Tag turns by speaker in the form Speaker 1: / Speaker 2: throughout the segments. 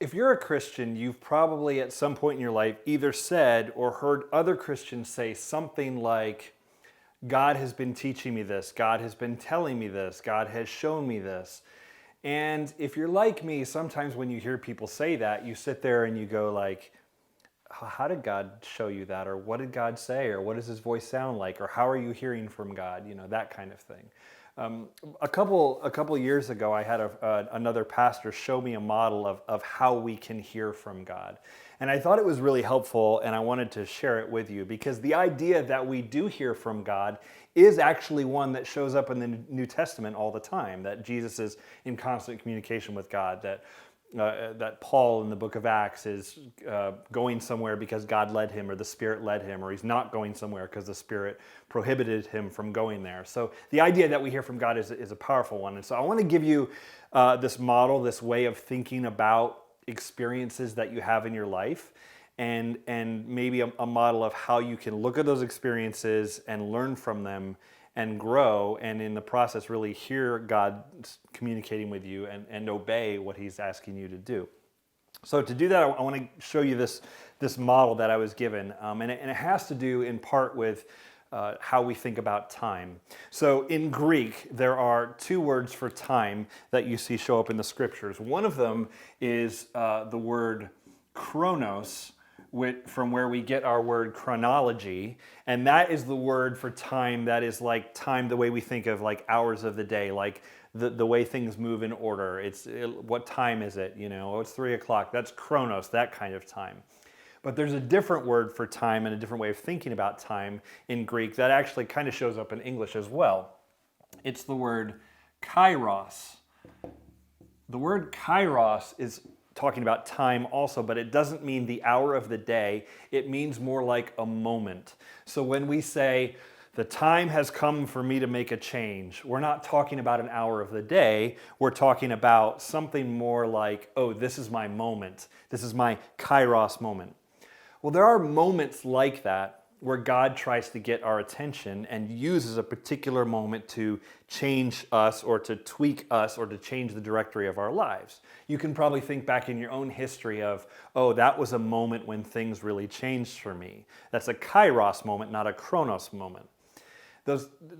Speaker 1: If you're a Christian, you've probably at some point in your life either said or heard other Christians say something like, God has been teaching me this, God has been telling me this, God has shown me this. And if you're like me, sometimes when you hear people say that, you sit there and you go like, how did God show you that? Or what did God say? Or what does his voice sound like? Or how are you hearing from God? You know, that kind of thing. A couple years ago, I had another pastor show me a model of how we can hear from God. And I thought it was really helpful, and I wanted to share it with you because the idea that we do hear from God is actually one that shows up in the New Testament all the time, that Jesus is in constant communication with God, that Paul in the book of Acts is going somewhere because God led him or the Spirit led him, or he's not going somewhere because the Spirit prohibited him from going there. So the idea that we hear from God is a powerful one. And so I want to give you this model, this way of thinking about experiences that you have in your life, and maybe a model of how you can look at those experiences and learn from them and grow, and in the process really hear God communicating with you and obey what he's asking you to do. So to do that, I want to show you this model that I was given, and it has to do in part with how we think about time. So in Greek, there are two words for time that you see show up in the scriptures. One of them is the word chronos, from where we get our word chronology, and that is the word for time that is like time the way we think of like hours of the day, like the way things move in order. What time is it? You know, it's 3 o'clock. That's chronos, that kind of time. But there's a different word for time and a different way of thinking about time in Greek that actually kind of shows up in English as well. It's the word kairos. The word kairos is talking about time also, but it doesn't mean the hour of the day. It means more like a moment. So when we say, the time has come for me to make a change, we're not talking about an hour of the day. We're talking about something more like, oh, this is my moment. This is my kairos moment. Well, there are moments like that where God tries to get our attention and uses a particular moment to change us or to tweak us or to change the directory of our lives. You can probably think back in your own history of, oh, that was a moment when things really changed for me. That's a kairos moment, not a chronos moment.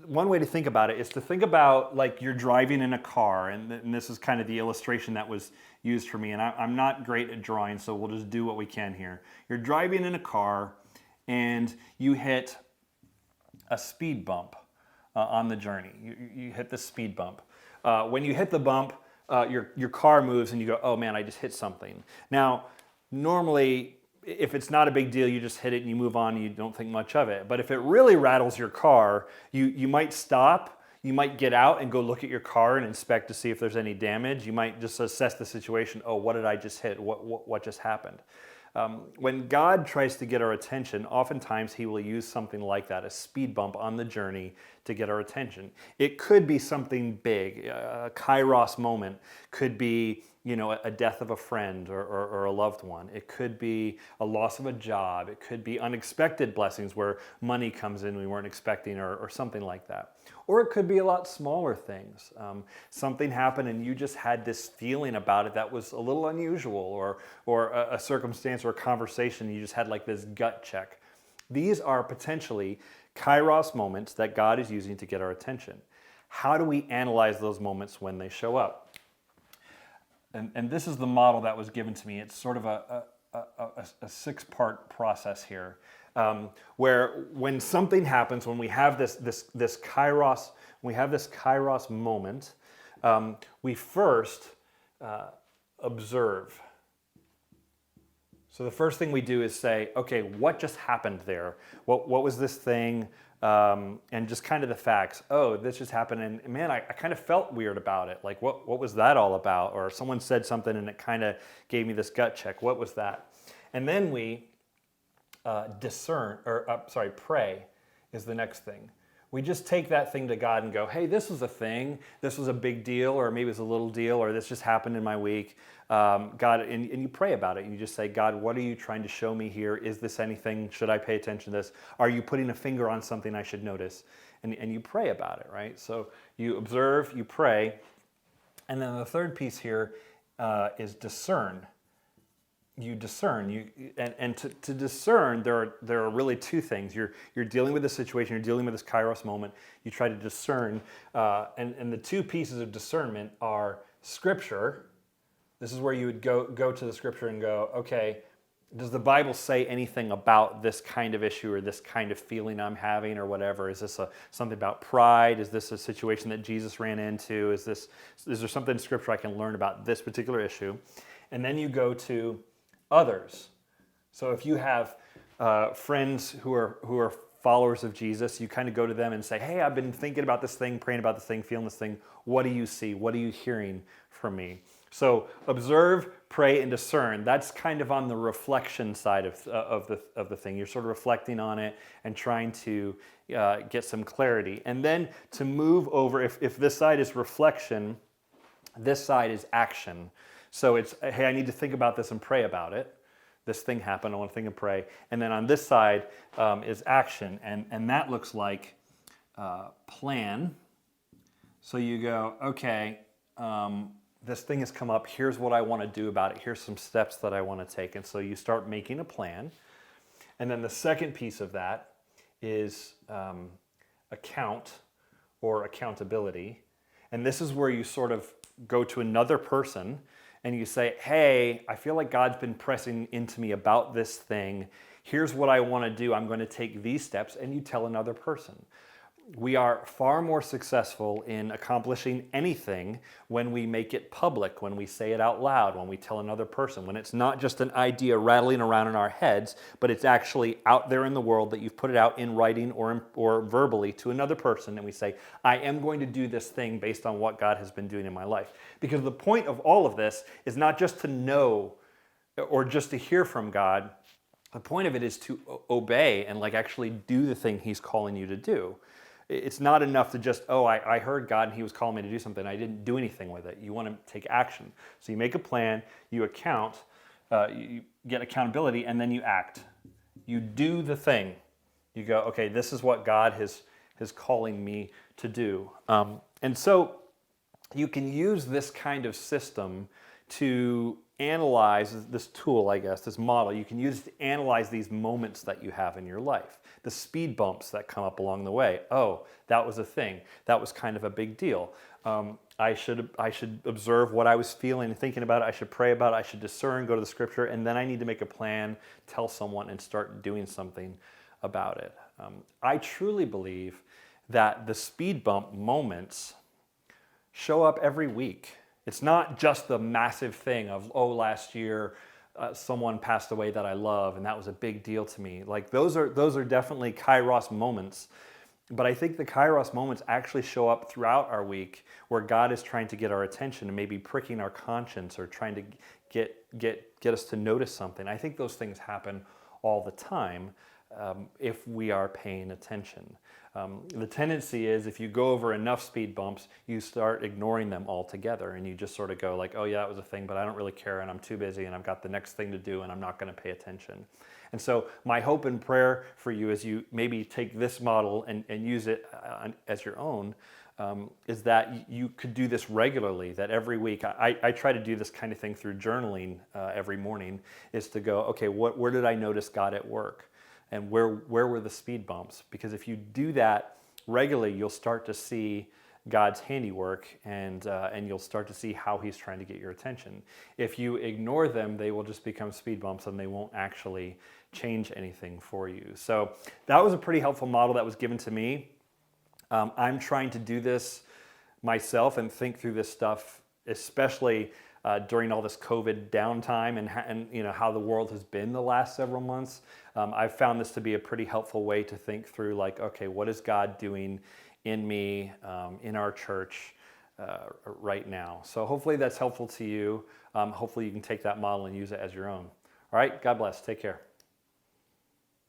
Speaker 1: One way to think about it is to think about like you're driving in a car, and this is kind of the illustration that was used for me, and I'm not great at drawing, so we'll just do what we can here. You're driving in a car, and you hit a speed bump on the journey. You hit the speed bump. When you hit the bump, your car moves, and you go, oh man, I just hit something. Now, normally, if it's not a big deal, you just hit it and you move on and you don't think much of it. But if it really rattles your car, you might stop, you might get out and go look at your car and inspect to see if there's any damage. You might just assess the situation. Oh, what did I just hit? What just happened? When God tries to get our attention, oftentimes he will use something like that, a speed bump on the journey to get our attention. It could be something big. A kairos moment could be, you know, a death of a friend or a loved one. It could be a loss of a job. It could be unexpected blessings where money comes in we weren't expecting or something like that. Or it could be a lot smaller things. Something happened and you just had this feeling about it that was a little unusual, or a circumstance or a conversation you just had like this gut check. These are potentially kairos moments that God is using to get our attention. How do we analyze those moments when they show up? And this is the model that was given to me. It's sort of a 6-part process here, where when something happens, when we have this kairos, moment, we first observe. So the first thing we do is say, okay, what just happened there? What was this thing? And just kind of the facts. Oh, this just happened, and man, I kind of felt weird about it. Like, what was that all about? Or someone said something, and it kind of gave me this gut check. What was that? And then we pray is the next thing. We just take that thing to God and go, hey, this was a thing. This was a big deal, or maybe it was a little deal, or this just happened in my week. God, and you pray about it. And you just say, God, what are you trying to show me here? Is this anything? Should I pay attention to this? Are you putting a finger on something I should notice? And you pray about it, right? So you observe, you pray. And then the third piece here is discern. you discern. To discern, there are really two things. You're dealing with a situation. You're dealing with this kairos moment. You try to discern, and the two pieces of discernment are Scripture. This is where you would go to the Scripture and go, okay, does the Bible say anything about this kind of issue or this kind of feeling I'm having or whatever? Is this something about pride? Is this a situation that Jesus ran into? Is there something in Scripture I can learn about this particular issue? And then you go to others. So if you have friends who are followers of Jesus, you kind of go to them and say, hey, I've been thinking about this thing, praying about this thing, feeling this thing. What do you see? What are you hearing from me? So observe, pray, and discern. That's kind of on the reflection side of the thing. You're sort of reflecting on it and trying to get some clarity. And then to move over, if this side is reflection, this side is action. So it's, hey, I need to think about this and pray about it. This thing happened, I want to think and pray. And then on this side is action. And that looks like plan. So you go, okay, this thing has come up. Here's what I want to do about it. Here's some steps that I want to take. And so you start making a plan. And then the second piece of that is account or accountability. And this is where you sort of go to another person and you say, hey, I feel like God's been pressing into me about this thing. Here's what I want to do. I'm going to take these steps. And you tell another person. We are far more successful in accomplishing anything when we make it public, when we say it out loud, when we tell another person, when it's not just an idea rattling around in our heads, but it's actually out there in the world that you've put it out in writing or verbally to another person, and we say, I am going to do this thing based on what God has been doing in my life. Because the point of all of this is not just to know or just to hear from God. The point of it is to obey and actually do the thing He's calling you to do. It's not enough to just, I heard God and He was calling me to do something. I didn't do anything with it. You want to take action. So you make a plan, you account, you get accountability, and then you act. You do the thing. You go, okay, this is what God is calling me to do. And so you can use this kind of system to analyze this tool, I guess, this model. You can use it to analyze these moments that you have in your life, the speed bumps that come up along the way. Oh, that was a thing. That was kind of a big deal. I should observe what I was feeling and thinking about it. I should pray about it. I should discern, go to the Scripture, and then I need to make a plan, tell someone, and start doing something about it. I truly believe that the speed bump moments show up every week. It's not just the massive thing of, last year someone passed away that I love, and that was a big deal to me. Those are definitely kairos moments. But I think the kairos moments actually show up throughout our week where God is trying to get our attention and maybe pricking our conscience or trying to get us to notice something. I think those things happen all the time if we are paying attention. The tendency is if you go over enough speed bumps, you start ignoring them altogether and you just sort of go oh yeah, that was a thing, but I don't really care and I'm too busy and I've got the next thing to do and I'm not going to pay attention. And so my hope and prayer for you as you maybe take this model and use it as your own is that you could do this regularly, that every week, I try to do this kind of thing through journaling every morning, is to go, okay, where did I notice God at work? And where were the speed bumps? Because if you do that regularly, you'll start to see God's handiwork and you'll start to see how He's trying to get your attention. If you ignore them, they will just become speed bumps and they won't actually change anything for you. So that was a pretty helpful model that was given to me. I'm trying to do this myself and think through this stuff, especially during all this COVID downtime and you know how the world has been the last several months. I've found this to be a pretty helpful way to think through, okay, what is God doing in me, in our church right now? So hopefully that's helpful to you. Hopefully you can take that model and use it as your own. All right, God bless. Take care.